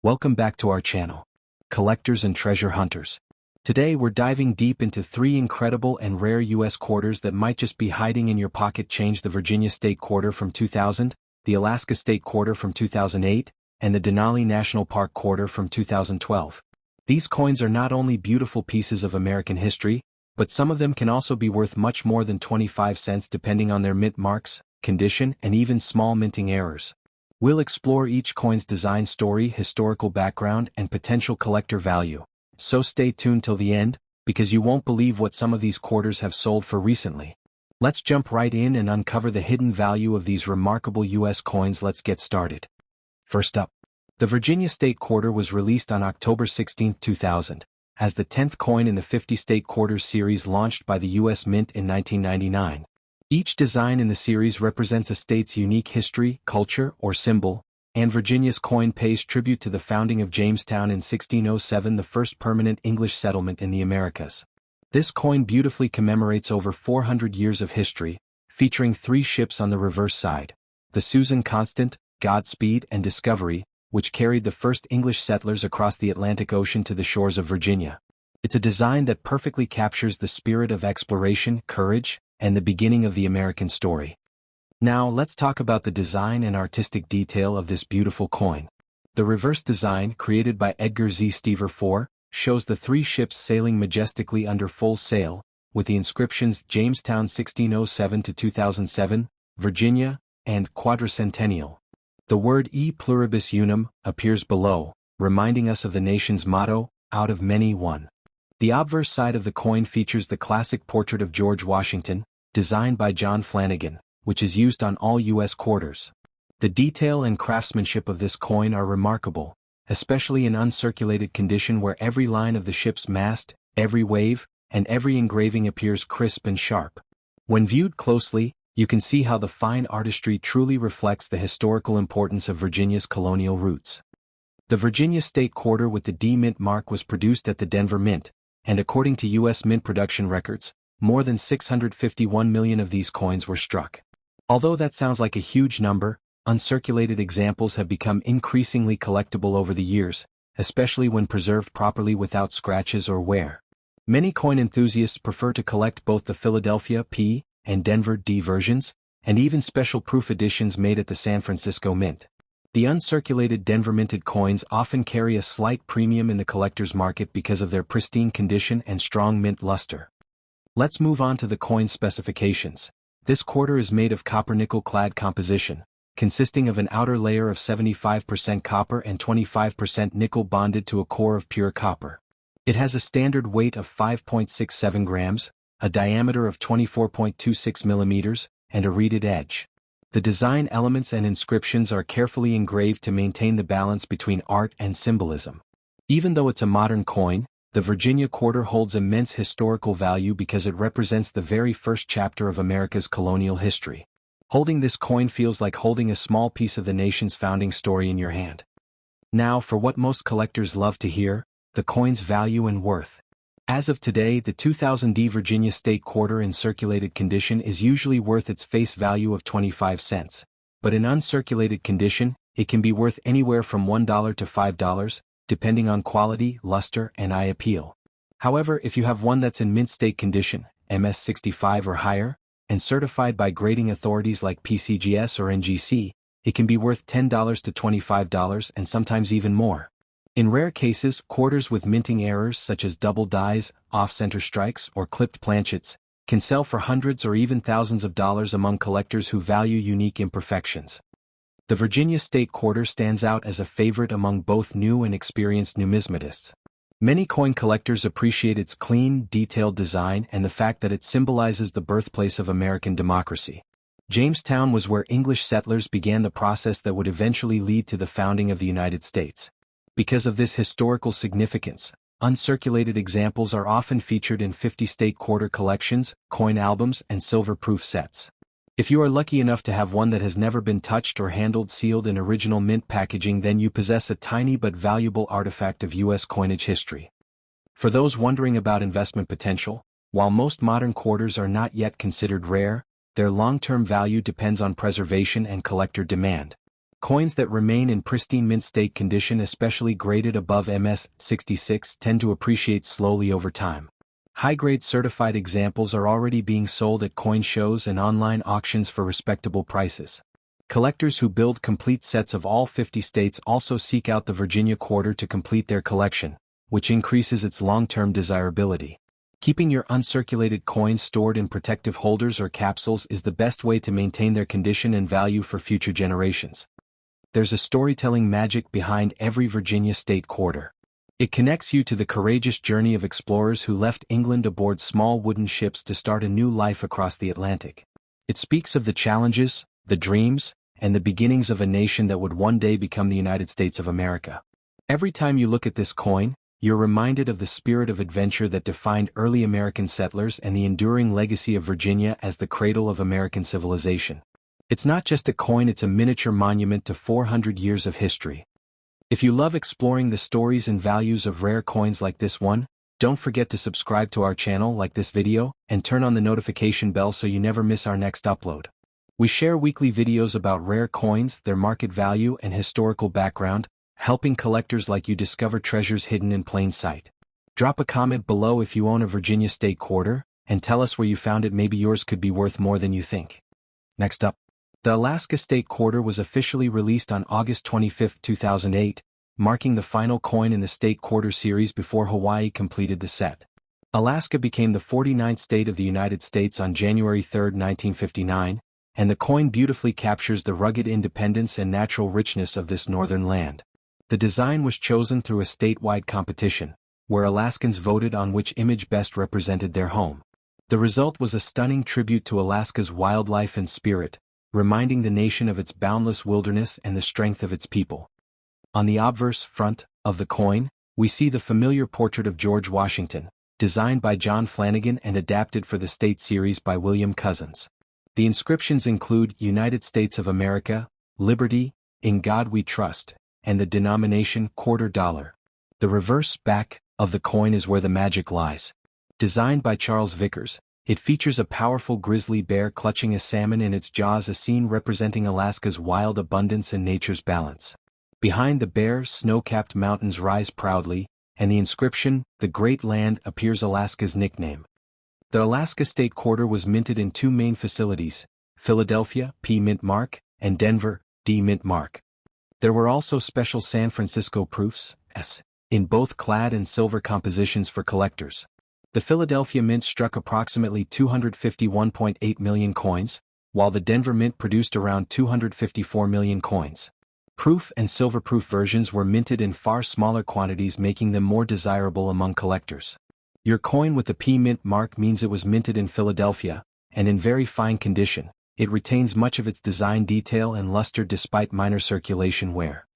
Welcome back to our channel, Collectors and Treasure Hunters. Today we're diving deep into three incredible and rare U.S. quarters that might just be hiding in your pocket. The Virginia State Quarter from 2000, the Alaska State Quarter from 2008, and the Denali National Park Quarter from 2012. These coins are not only beautiful pieces of American history, but some of them can also be worth much more than 25 cents depending on their mint marks, condition, and even small minting errors. We'll explore each coin's design story, historical background, and potential collector value. So stay tuned till the end, because you won't believe what some of these quarters have sold for recently. Let's jump right in and uncover the hidden value of these remarkable U.S. coins. Let's get started. First up, the Virginia State Quarter was released on October 16, 2000, as the 10th coin in the 50 State Quarters series launched by the U.S. Mint in 1999. Each design in the series represents a state's unique history, culture, or symbol, and Virginia's coin pays tribute to the founding of Jamestown in 1607, the first permanent English settlement in the Americas. This coin beautifully commemorates over 400 years of history, featuring three ships on the reverse side: the Susan Constant, Godspeed, and Discovery, which carried the first English settlers across the Atlantic Ocean to the shores of Virginia. It's a design that perfectly captures the spirit of exploration, courage, and the beginning of the American story. Now let's talk about the design and artistic detail of this beautiful coin. The reverse design, created by Edgar Z. Stever IV, shows the three ships sailing majestically under full sail, with the inscriptions Jamestown 1607 to 2007, Virginia, and Quadricentennial. The word E pluribus unum appears below, reminding us of the nation's motto, out of many one. The obverse side of the coin features the classic portrait of George Washington, designed by John Flanagan, which is used on all U.S. quarters. The detail and craftsmanship of this coin are remarkable, especially in uncirculated condition where every line of the ship's mast, every wave, and every engraving appears crisp and sharp. When viewed closely, you can see how the fine artistry truly reflects the historical importance of Virginia's colonial roots. The Virginia State Quarter with the D Mint mark was produced at the Denver Mint, and according to U.S. Mint production records, more than 651 million of these coins were struck. Although that sounds like a huge number, uncirculated examples have become increasingly collectible over the years, especially when preserved properly without scratches or wear. Many coin enthusiasts prefer to collect both the Philadelphia P and Denver D versions, and even special proof editions made at the San Francisco Mint. The uncirculated Denver minted coins often carry a slight premium in the collector's market because of their pristine condition and strong mint luster. Let's move on to the coin's specifications. This quarter is made of copper-nickel clad composition, consisting of an outer layer of 75% copper and 25% nickel bonded to a core of pure copper. It has a standard weight of 5.67 grams, a diameter of 24.26 millimeters, and a reeded edge. The design elements and inscriptions are carefully engraved to maintain the balance between art and symbolism. Even though it's a modern coin, the Virginia Quarter holds immense historical value because it represents the very first chapter of America's colonial history. Holding this coin feels like holding a small piece of the nation's founding story in your hand. Now for what most collectors love to hear, the coin's value and worth. As of today, the 2000 D Virginia State Quarter in circulated condition is usually worth its face value of 25 cents, but in uncirculated condition, it can be worth anywhere from $1 to $5, depending on quality, luster, and eye appeal. However, if you have one that's in mint state condition, MS65 or higher, and certified by grading authorities like PCGS or NGC, it can be worth $10 to $25 and sometimes even more. In rare cases, quarters with minting errors such as double dies, off-center strikes, or clipped planchets can sell for hundreds or even thousands of dollars among collectors who value unique imperfections. The Virginia State Quarter stands out as a favorite among both new and experienced numismatists. Many coin collectors appreciate its clean, detailed design and the fact that it symbolizes the birthplace of American democracy. Jamestown was where English settlers began the process that would eventually lead to the founding of the United States. Because of this historical significance, uncirculated examples are often featured in 50 State Quarter collections, coin albums, and silver-proof sets. If you are lucky enough to have one that has never been touched or handled sealed in original mint packaging, then you possess a tiny but valuable artifact of U.S. coinage history. For those wondering about investment potential, while most modern quarters are not yet considered rare, their long-term value depends on preservation and collector demand. Coins that remain in pristine mint state condition, especially graded above MS 66, tend to appreciate slowly over time. High-grade certified examples are already being sold at coin shows and online auctions for respectable prices. Collectors who build complete sets of all 50 states also seek out the Virginia quarter to complete their collection, which increases its long-term desirability. Keeping your uncirculated coins stored in protective holders or capsules is the best way to maintain their condition and value for future generations. There's a storytelling magic behind every Virginia state quarter. It connects you to the courageous journey of explorers who left England aboard small wooden ships to start a new life across the Atlantic. It speaks of the challenges, the dreams, and the beginnings of a nation that would one day become the United States of America. Every time you look at this coin, you're reminded of the spirit of adventure that defined early American settlers and the enduring legacy of Virginia as the cradle of American civilization. It's not just a coin, it's a miniature monument to 400 years of history. If you love exploring the stories and values of rare coins like this one, don't forget to subscribe to our channel, like this video, and turn on the notification bell so you never miss our next upload. We share weekly videos about rare coins, their market value, and historical background, helping collectors like you discover treasures hidden in plain sight. Drop a comment below if you own a Virginia state quarter, and tell us where you found it. Maybe yours could be worth more than you think. Next up. The Alaska State Quarter was officially released on August 25, 2008, marking the final coin in the State Quarter series before Hawaii completed the set. Alaska became the 49th state of the United States on January 3, 1959, and the coin beautifully captures the rugged independence and natural richness of this northern land. The design was chosen through a statewide competition, where Alaskans voted on which image best represented their home. The result was a stunning tribute to Alaska's wildlife and spirit, reminding the nation of its boundless wilderness and the strength of its people. On the obverse front of the coin, we see the familiar portrait of George Washington, designed by John Flanagan and adapted for the State Series by William Cousins. The inscriptions include United States of America, Liberty, In God We Trust, and the denomination $quarter. The reverse back of the coin is where the magic lies. Designed by Charles Vickers, it features a powerful grizzly bear clutching a salmon in its jaws, a scene representing Alaska's wild abundance and nature's balance. Behind the bear, snow-capped mountains rise proudly, and the inscription, The Great Land, appears, Alaska's nickname. The Alaska State Quarter was minted in two main facilities, Philadelphia, P mint mark, and Denver, D mint mark. There were also special San Francisco proofs, S, in both clad and silver compositions for collectors. The Philadelphia Mint struck approximately 251.8 million coins, while the Denver Mint produced around 254 million coins. Proof and silver-proof versions were minted in far smaller quantities, making them more desirable among collectors. Your coin with the P Mint mark means it was minted in Philadelphia, and in very fine condition. It retains much of its design detail and luster despite minor circulation wear.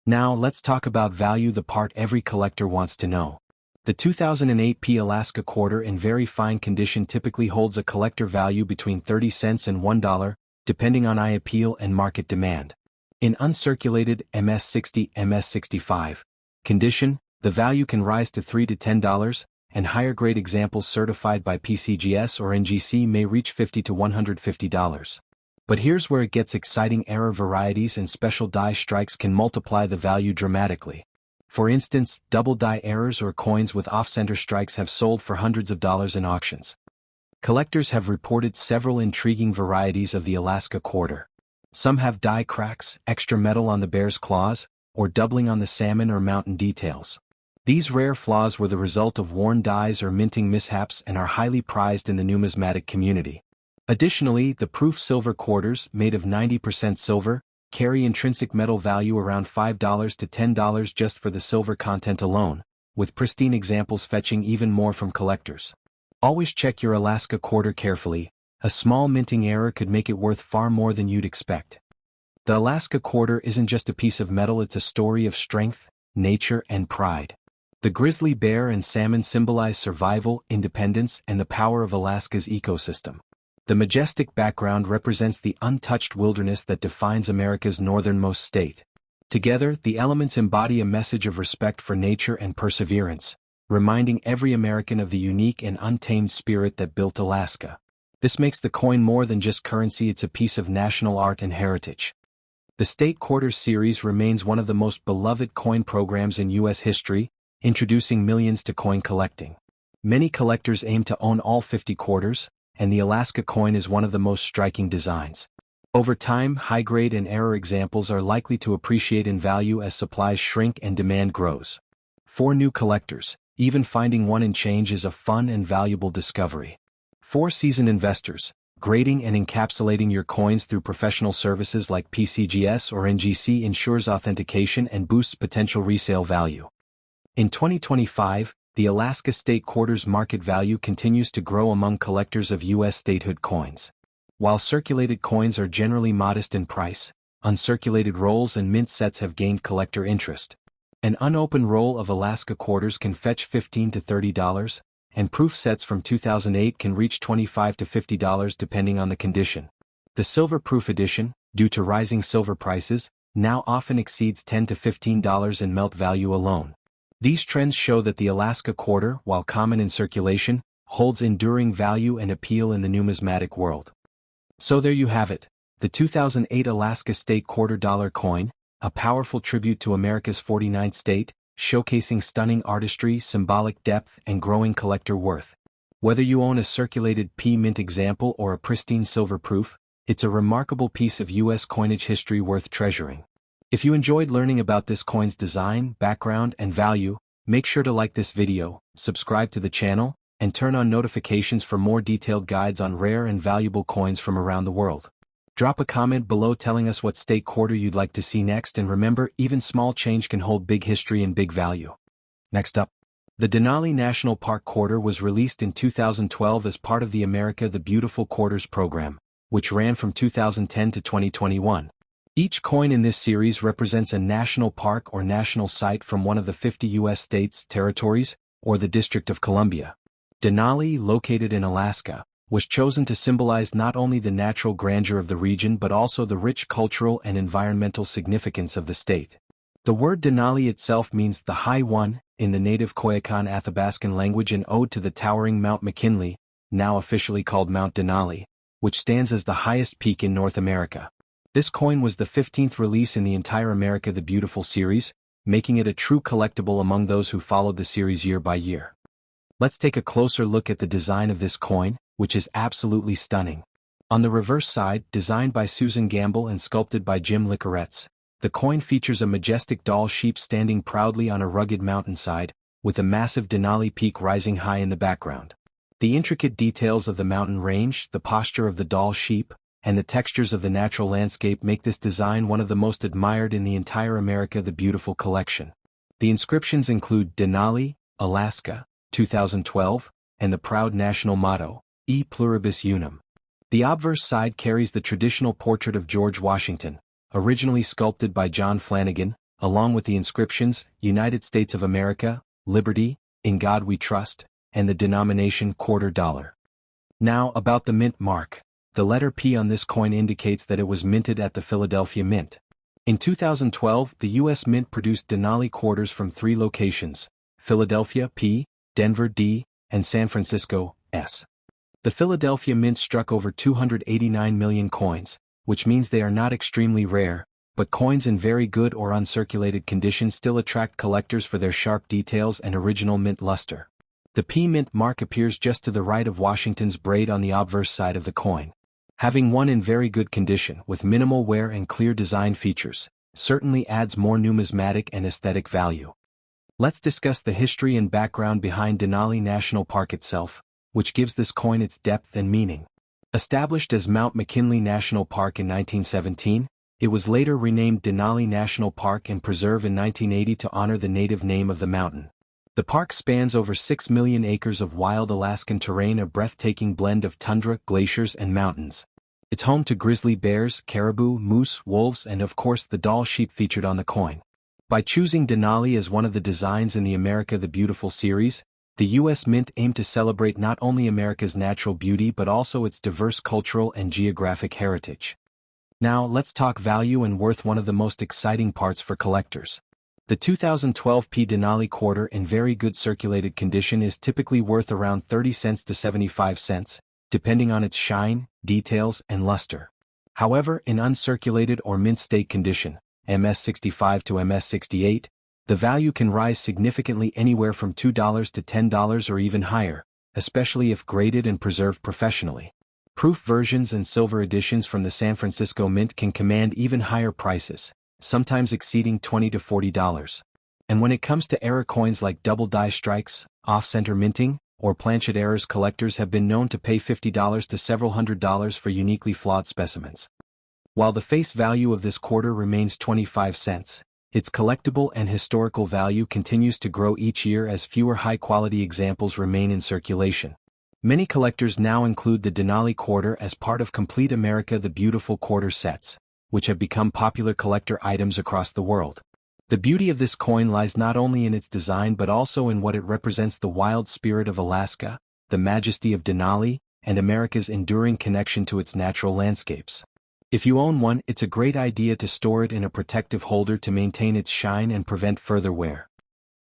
Now let's talk about value, the part every collector wants to know. The 2008 P Alaska Quarter in very fine condition typically holds a collector value between 30 cents and $1, depending on eye appeal and market demand. In uncirculated MS60, MS65 condition, the value can rise to $3 to $10, and higher grade examples certified by PCGS or NGC may reach $50 to $150. But here's where it gets exciting: error varieties and special die strikes can multiply the value dramatically. For instance, double die errors or coins with off-center strikes have sold for hundreds of dollars in auctions. Collectors have reported several intriguing varieties of the Alaska Quarter. Some have die cracks, extra metal on the bear's claws, or doubling on the salmon or mountain details. These rare flaws were the result of worn dies or minting mishaps and are highly prized in the numismatic community. Additionally, the proof silver quarters, made of 90% silver, carry intrinsic metal value around $5 to $10 just for the silver content alone, with pristine examples fetching even more from collectors. Always check your Alaska Quarter carefully. A small minting error could make it worth far more than you'd expect. The Alaska Quarter isn't just a piece of metal, it's a story of strength, nature, and pride. The grizzly bear and salmon symbolize survival, independence, and the power of Alaska's ecosystem. The majestic background represents the untouched wilderness that defines America's northernmost state. Together, the elements embody a message of respect for nature and perseverance, reminding every American of the unique and untamed spirit that built Alaska. This makes the coin more than just currency, it's a piece of national art and heritage. The State Quarters series remains one of the most beloved coin programs in U.S. history, introducing millions to coin collecting. Many collectors aim to own all 50 quarters, and the Alaska coin is one of the most striking designs. Over time, high-grade and error examples are likely to appreciate in value as supplies shrink and demand grows. For new collectors, even finding one in change is a fun and valuable discovery. For seasoned investors, grading and encapsulating your coins through professional services like PCGS or NGC ensures authentication and boosts potential resale value. In 2025, the Alaska State Quarters market value continues to grow among collectors of U.S. statehood coins. While circulated coins are generally modest in price, uncirculated rolls and mint sets have gained collector interest. An unopened roll of Alaska quarters can fetch $15 to $30, and proof sets from 2008 can reach $25 to $50 depending on the condition. The silver proof edition, due to rising silver prices, now often exceeds $10 to $15 in melt value alone. These trends show that the Alaska quarter, while common in circulation, holds enduring value and appeal in the numismatic world. So there you have it, the 2008 Alaska State Quarter Dollar coin, a powerful tribute to America's 49th state, showcasing stunning artistry, symbolic depth, and growing collector worth. Whether you own a circulated P-mint example or a pristine silver proof, it's a remarkable piece of U.S. coinage history worth treasuring. If you enjoyed learning about this coin's design, background, and value, make sure to like this video, subscribe to the channel, and turn on notifications for more detailed guides on rare and valuable coins from around the world. Drop a comment below telling us what state quarter you'd like to see next, and remember, even small change can hold big history and big value. Next up, the Denali National Park Quarter was released in 2012 as part of the America the Beautiful Quarters program, which ran from 2010 to 2021. Each coin in this series represents a national park or national site from one of the 50 U.S. states, territories, or the District of Columbia. Denali, located in Alaska, was chosen to symbolize not only the natural grandeur of the region but also the rich cultural and environmental significance of the state. The word Denali itself means the High One in the native Koyukon Athabaskan language, an ode to the towering Mount McKinley, now officially called Mount Denali, which stands as the highest peak in North America. This coin was the 15th release in the entire America the Beautiful series, making it a true collectible among those who followed the series year by year. Let's take a closer look at the design of this coin, which is absolutely stunning. On the reverse side, designed by Susan Gamble and sculpted by Jim Licoretz, the coin features a majestic Dall sheep standing proudly on a rugged mountainside, with a massive Denali peak rising high in the background. The intricate details of the mountain range, the posture of the Dall sheep, and the textures of the natural landscape make this design one of the most admired in the entire America the Beautiful collection. The inscriptions include Denali, Alaska, 2012, and the proud national motto, E Pluribus Unum. The obverse side carries the traditional portrait of George Washington, originally sculpted by John Flanagan, along with the inscriptions, United States of America, Liberty, In God We Trust, and the denomination quarter dollar. Now about the mint mark. The letter P on this coin indicates that it was minted at the Philadelphia Mint. In 2012, the U.S. Mint produced Denali quarters from 3 locations, Philadelphia P, Denver D, and San Francisco S. The Philadelphia Mint struck over 289 million coins, which means they are not extremely rare, but coins in very good or uncirculated condition still attract collectors for their sharp details and original mint luster. The P mint mark appears just to the right of Washington's braid on the obverse side of the coin. Having one in very good condition with minimal wear and clear design features certainly adds more numismatic and aesthetic value. Let's discuss the history and background behind Denali National Park itself, which gives this coin its depth and meaning. Established as Mount McKinley National Park in 1917, it was later renamed Denali National Park and Preserve in 1980 to honor the native name of the mountain. The park spans over 6 million acres of wild Alaskan terrain, a breathtaking blend of tundra, glaciers, and mountains. It's home to grizzly bears, caribou, moose, wolves, and of course the Dall sheep featured on the coin. By choosing Denali as one of the designs in the America the Beautiful series, the U.S. Mint aimed to celebrate not only America's natural beauty but also its diverse cultural and geographic heritage. Now let's talk value and worth, one of the most exciting parts for collectors. The 2012 P Denali quarter in very good circulated condition is typically worth around 30 cents to 75 cents, depending on its shine, details, and luster. However, in uncirculated or mint state condition, MS65 to MS68, the value can rise significantly anywhere from $2 to $10 or even higher, especially if graded and preserved professionally. Proof versions and silver editions from the San Francisco Mint can command even higher prices, sometimes exceeding $20 to $40. And when it comes to error coins like double die strikes, off-center minting, or planchet errors, collectors have been known to pay $50 to several $100s for uniquely flawed specimens. While the face value of this quarter remains 25 cents, its collectible and historical value continues to grow each year as fewer high-quality examples remain in circulation. Many collectors now include the Denali Quarter as part of Complete America the Beautiful Quarter sets, which have become popular collector items across the world. The beauty of this coin lies not only in its design but also in what it represents: the wild spirit of Alaska, the majesty of Denali, and America's enduring connection to its natural landscapes. If you own one, it's a great idea to store it in a protective holder to maintain its shine and prevent further wear.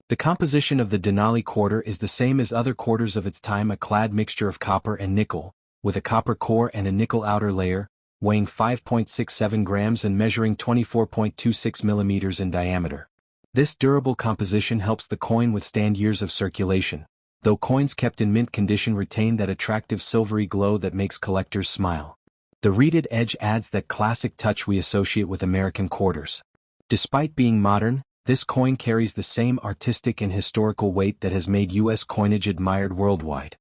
The composition of the Denali Quarter is the same as other quarters of its time: a clad mixture of copper and nickel, with a copper core and a nickel outer layer, weighing 5.67 grams and measuring 24.26 millimeters in diameter. This durable composition helps the coin withstand years of circulation, though coins kept in mint condition retain that attractive silvery glow that makes collectors smile. The reeded edge adds that classic touch we associate with American quarters. Despite being modern, this coin carries the same artistic and historical weight that has made U.S. coinage admired worldwide.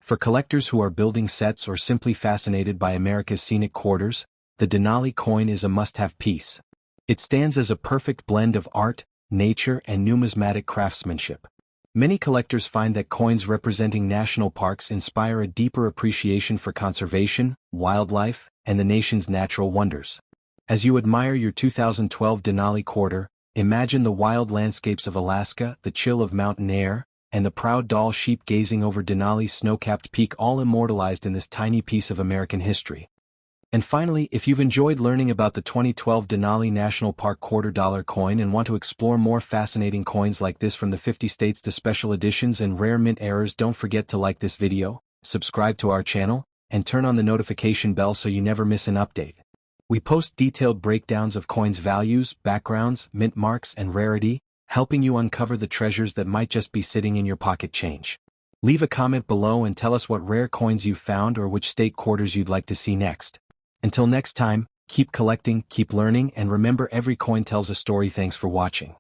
For collectors who are building sets or simply fascinated by America's scenic quarters, the Denali coin is a must-have piece. It stands as a perfect blend of art, nature, and numismatic craftsmanship. Many collectors find that coins representing national parks inspire a deeper appreciation for conservation, wildlife, and the nation's natural wonders. As you admire your 2012 Denali Quarter, imagine the wild landscapes of Alaska, the chill of mountain air, and the proud Dall sheep gazing over Denali's snow-capped peak, all immortalized in this tiny piece of American history. And finally, if you've enjoyed learning about the 2012 Denali National Park $quarter coin and want to explore more fascinating coins like this from the 50 states to special editions and rare mint errors, don't forget to like this video, subscribe to our channel, and turn on the notification bell so you never miss an update. We post detailed breakdowns of coins' values, backgrounds, mint marks, and rarity, helping you uncover the treasures that might just be sitting in your pocket change. Leave a comment below and tell us what rare coins you've found or which state quarters you'd like to see next. Until next time, keep collecting, keep learning, and remember, every coin tells a story. Thanks for watching.